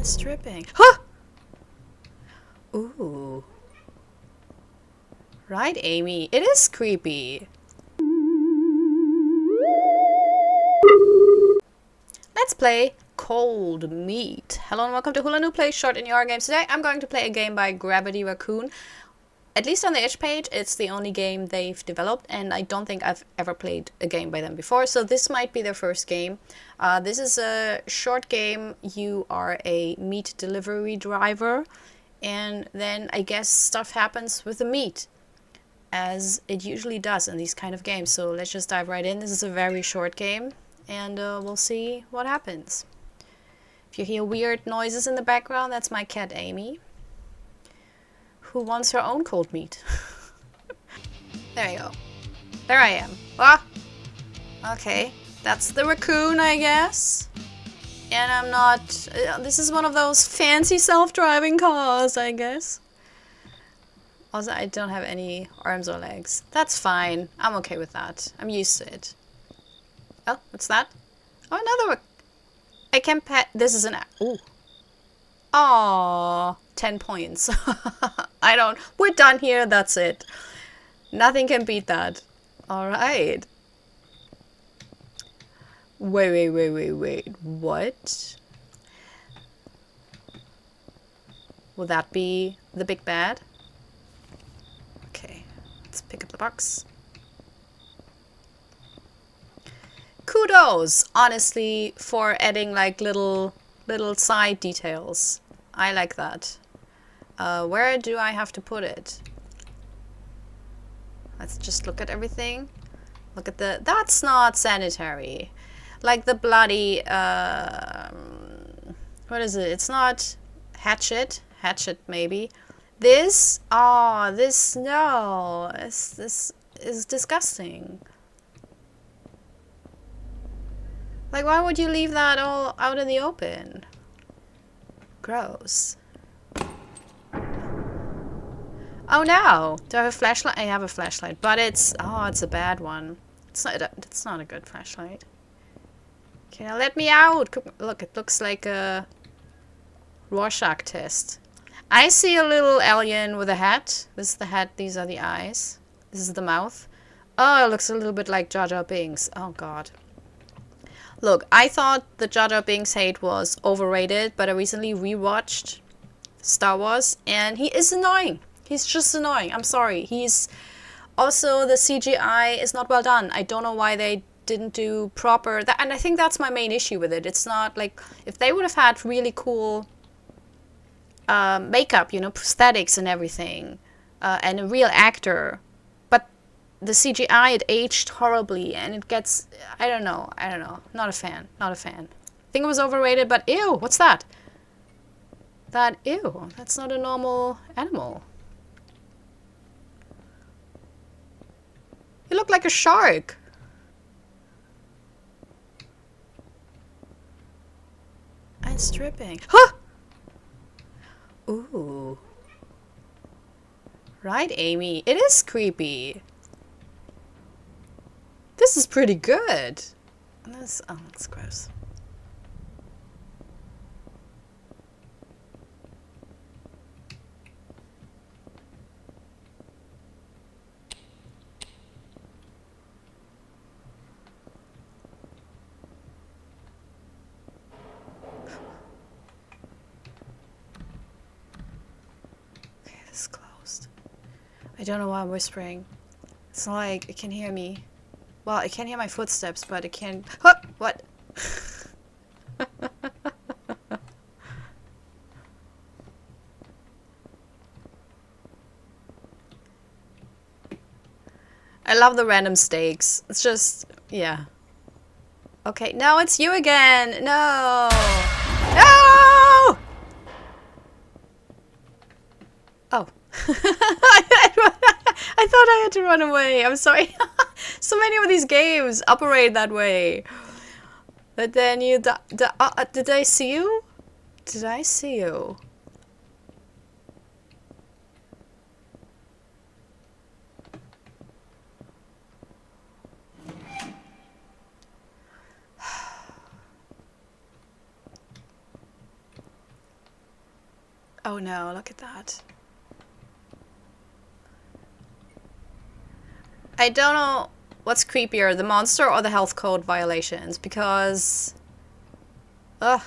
stripping. Huh! Ooh. Right, Amy. It is creepy. Let's play Cold Meat. Hello and welcome to Hula New Play Short in Your Games. Today I'm going to play a game by Gravity Raccoon. At least on the itch page, it's the only game they've developed, and I don't think I've ever played a game by them before, so this might be their first game. This is a short game. You are a meat delivery driver, and then I guess stuff happens with the meat, as it usually does in these kind of games. So let's just dive right in. This is a very short game, and we'll see what happens. If you hear weird noises in the background, that's my cat Amy, who wants her own cold meat. There you go. There I am. Ah! Okay. That's the raccoon, I guess. And I'm not... this is one of those fancy self-driving cars, I guess. Also, I don't have any arms or legs. That's fine. I'm okay with that. I'm used to it. Oh, what's that? Oh, another... I can pet... This is an... Ooh. Aww. 10 points. I don't... We're done here. That's it. Nothing can beat that. Alright. Wait. What? Will that be the big bad? Okay. Let's pick up the box. Kudos, honestly, for adding like little side details. I like that. Where do I have to put it? Let's just look at everything. Look at the... That's not sanitary. Like the bloody... what is it? It's not hatchet. Hatchet, maybe. This... Oh, this... No. This is disgusting. Like, why would you leave that all out in the open? Gross. Oh no! Do I have a flashlight? I have a flashlight, but it's... Oh, it's a bad one. It's not a good flashlight. Okay, now let me out! Look, it looks like a Rorschach test. I see a little alien with a hat. This is the hat, these are the eyes. This is the mouth. Oh, it looks a little bit like Jar Jar Binks. Oh god. Look, I thought the Jar Jar Binks hate was overrated, but I recently rewatched Star Wars, and he is annoying. He's just annoying. I'm sorry. He's... Also, the CGI is not well done. I don't know why they didn't do proper... And I think that's my main issue with it. It's not like... If they would have had really cool makeup, you know, prosthetics and everything, and a real actor, but the CGI, it aged horribly, and it gets... I don't know. Not a fan. I think it was overrated, but ew, what's that? Ew, that's not a normal animal. You look like a shark. And stripping. Huh! Ooh. Right, Amy. It is creepy. This is pretty good. Oh, that's gross. It's closed. I don't know why I'm whispering. It's not like it can hear me. Well, it can hear my footsteps, but it can't... Huh! What? I love the random stakes. It's just... Yeah. Okay, no, it's you again! No! No! Oh. I thought I had to run away. I'm sorry. So many of these games operate that way. But then you... did I see you? Did I see you? Oh no, look at that. I don't know what's creepier, the monster or the health code violations, because... Ugh.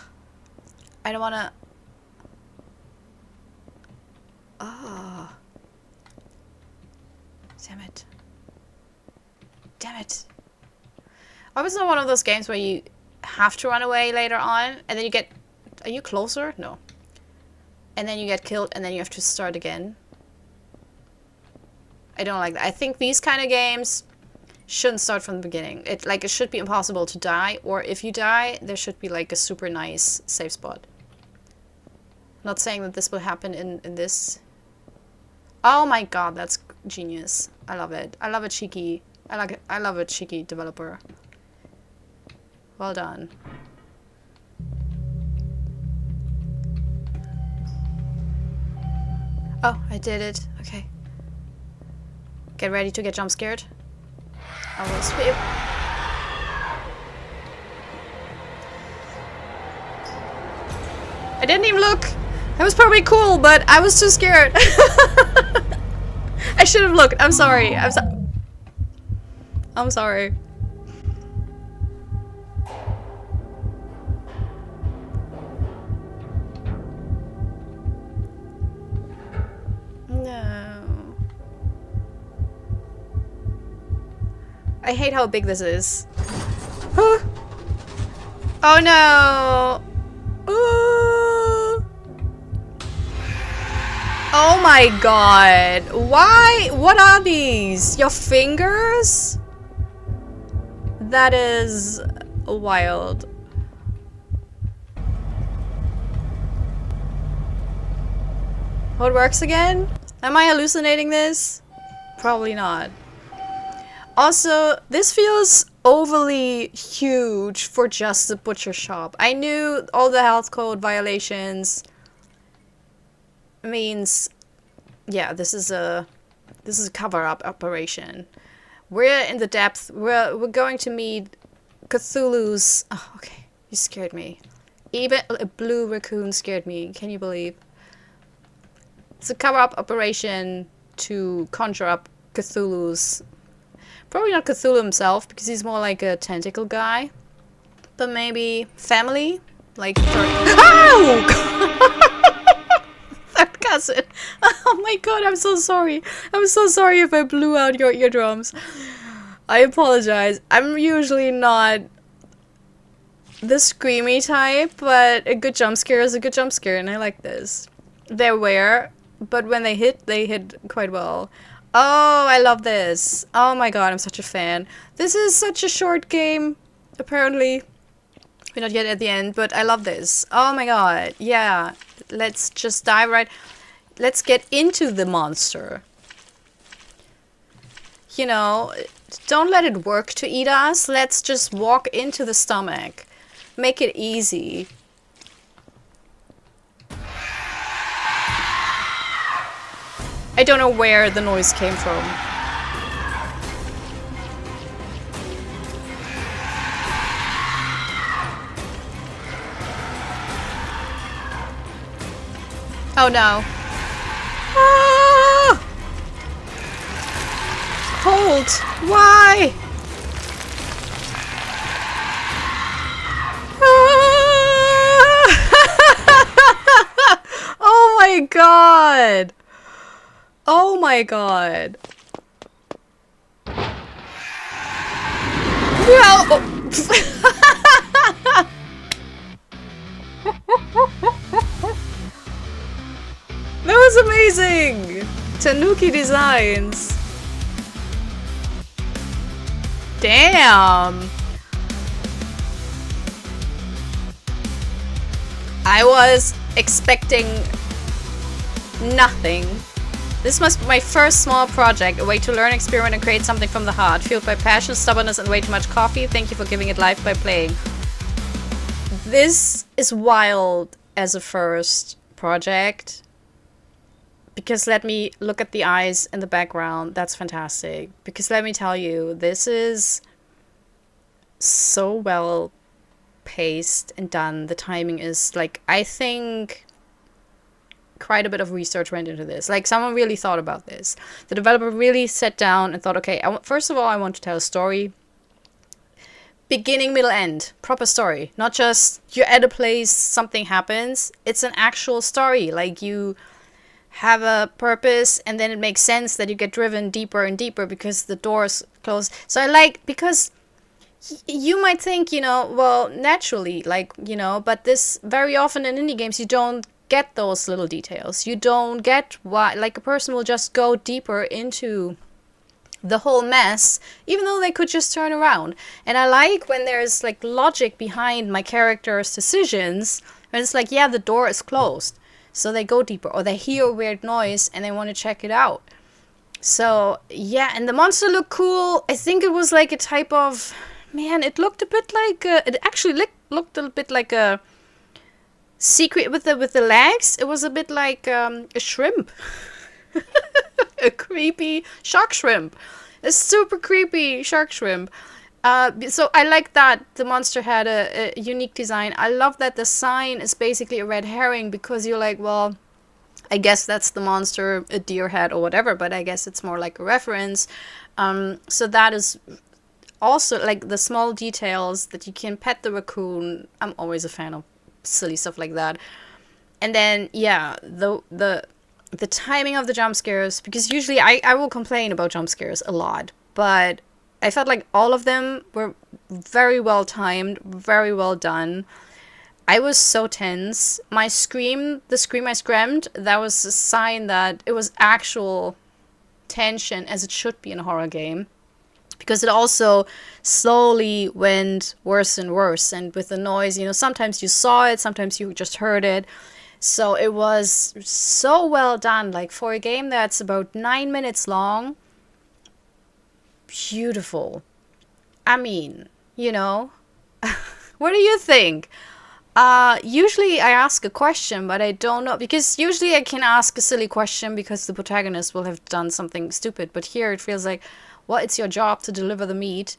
I don't wanna... Oh. Damn it. Damn it. I was not one of those games where you have to run away later on, and then you get... Are you closer? No. And then you get killed, and then you have to start again. I don't like that. I think these kind of games shouldn't start from the beginning. It should be impossible to die, or if you die, there should be like a super nice safe spot. Not saying that this will happen in this. Oh my god, that's genius. I love it. I love a cheeky... I love a cheeky developer. Well done. Oh, I did it. Okay. Get ready to get jump scared. I will sweep. I didn't even look. That was probably cool, but I was too scared. I should have looked. I'm sorry. I'm sorry. No. I hate how big this is. Oh no! Ooh. Oh my god! Why? What are these? Your fingers? That is wild. What works again? Am I hallucinating this? Probably not. Also, this feels overly huge for just the butcher shop. I knew all the health code violations means, yeah, this is a cover-up operation. We're in the depth. We're going to meet Cthulhu's. Oh, okay, you scared me. Even a blue raccoon scared me. Can you believe? It's a cover-up operation to conjure up Cthulhu's. Probably not Cthulhu himself, because he's more like a tentacle guy. But maybe family? Like Ow! Third cousin. Oh my god, I'm so sorry. I'm so sorry if I blew out your eardrums. I apologize. I'm usually not the screamy type, but a good jump scare is a good jump scare, and I like this. They're rare, but when they hit quite well. Oh, I love this. Oh my god, I'm such a fan. This is such a short game, apparently. We're not yet at the end, but I love this. Oh my god, yeah. Let's just dive right... Let's get into the monster. You know, don't let it work to eat us. Let's just walk into the stomach. Make it easy. I don't know where the noise came from. Oh no. Ah! Cold. Why? Ah! Oh my god. Oh my god. Well, oh. That was amazing! Tanuki Designs. Damn. I was expecting nothing. This must be my first small project, a way to learn, experiment, and create something from the heart, fueled by passion, stubbornness, and way too much coffee. Thank you for giving it life by playing. This is wild as a first project. Because let me look at the eyes in the background. That's fantastic. Because let me tell you, this is so well paced and done. The timing is like, I think quite a bit of research went into this. Like, someone really thought about this. The developer really sat down and thought, okay, first of all, I want to tell a story. Beginning, middle, end. Proper story. Not just you're at a place, something happens. It's an actual story. Like, you have a purpose, and then it makes sense that you get driven deeper and deeper because the door's closed. So I like, because you might think, you know, well, naturally, like, you know, but this, very often in indie games, you don't get those little details. You don't get why, like, a person will just go deeper into the whole mess, even though they could just turn around. And I like when there's, like, logic behind my character's decisions, and it's like, yeah, the door is closed, so they go deeper, or they hear a weird noise and they want to check it out. So yeah, and the monster looked cool. I think it was like a type of, man, it looked a bit like it actually looked a bit like a secret with the legs. It was a bit like a shrimp. A creepy shark shrimp. A super creepy shark shrimp. So I like that the monster had a unique design. I love that the sign is basically a red herring, because you're like, well, I guess that's the monster, a deer head or whatever, but I guess it's more like a reference. So that is also, like, the small details that you can pet the raccoon. I'm always a fan of silly stuff like that. And then, yeah, the timing of the jump scares, because usually I will complain about jump scares a lot, but I felt like all of them were very well timed, very well done. I was so tense. The scream I screamed, that was a sign that it was actual tension, as it should be in a horror game. Because it also slowly went worse and worse. And with the noise, you know, sometimes you saw it, sometimes you just heard it. So it was so well done. Like, for a game that's about 9 minutes long, beautiful. I mean, you know, what do you think? Usually I ask a question, but I don't know, because usually I can ask a silly question because the protagonist will have done something stupid. But here it feels like, well, it's your job to deliver the meat.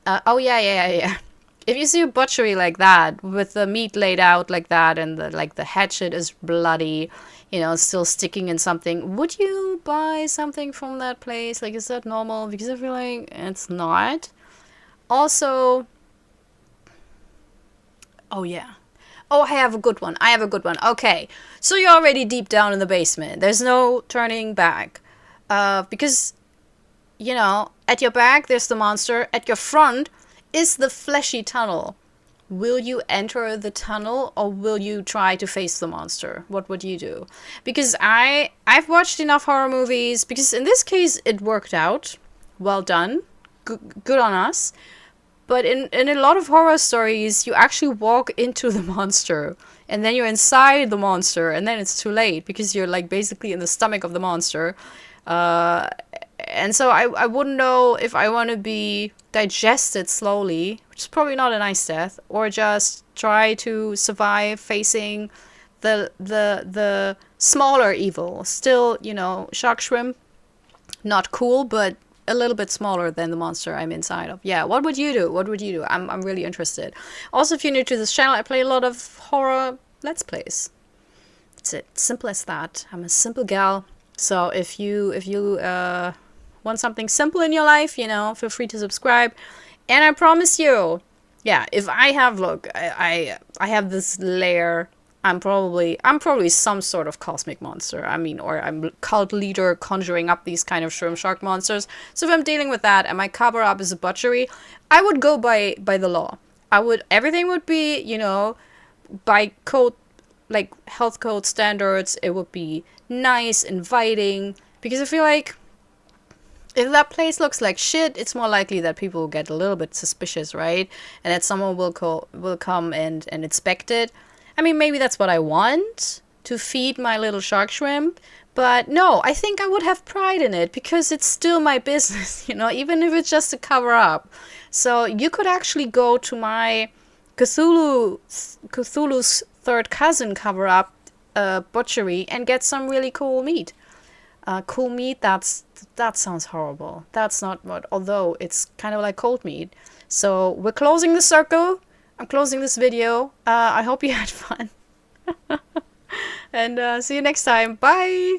Oh yeah. If you see a butchery like that, with the meat laid out like that, and the hatchet is bloody, you know, still sticking in something, would you buy something from that place? Like, is that normal? Because I feel like it's not. Also, oh yeah. Oh, I have a good one. Okay, so you're already deep down in the basement. There's no turning back. Because, you know, at your back, there's the monster. At your front is the fleshy tunnel. Will you enter the tunnel, or will you try to face the monster? What would you do? Because I've watched enough horror movies, because in this case, it worked out. Well done. Good on us. But in a lot of horror stories, you actually walk into the monster, and then you're inside the monster, and then it's too late, because you're, like, basically in the stomach of the monster. And so I wouldn't know if I want to be digested slowly, which is probably not a nice death, or just try to survive facing the smaller evil. Still, you know, shark shrimp, not cool, but a little bit smaller than the monster I'm inside of. Yeah, what would you do? I'm really interested. Also, if you're new to this channel, I play a lot of horror Let's Plays. That's it. Simple as that. I'm a simple gal. So if you want something simple in your life, you know, feel free to subscribe. And I promise you, yeah, if I have, look, I have this lair. I'm probably some sort of cosmic monster. I mean, or I'm cult leader conjuring up these kind of shrimp shark monsters. So if I'm dealing with that and my cover up is a butchery, I would go by the law. Everything would be, you know, by code, like health code standards. It would be nice, inviting, because I feel like if that place looks like shit, it's more likely that people will get a little bit suspicious, right? And that someone will come and inspect it. I mean, maybe that's what I want, to feed my little shark shrimp. But no, I think I would have pride in it, because it's still my business, you know, even if it's just a cover up. So you could actually go to my Cthulhu's third cousin cover up butchery and get some really cool meat. Cool meat, that sounds horrible. That's not what, although it's kind of like cold meat. So we're closing the circle. I'm closing this video. I hope you had fun. And see you next time. Bye!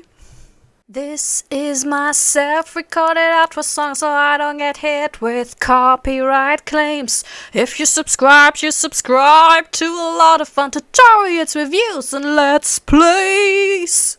This is my self-recorded outro song so I don't get hit with copyright claims. If you subscribe to a lot of fun tutorials, reviews, and let's plays.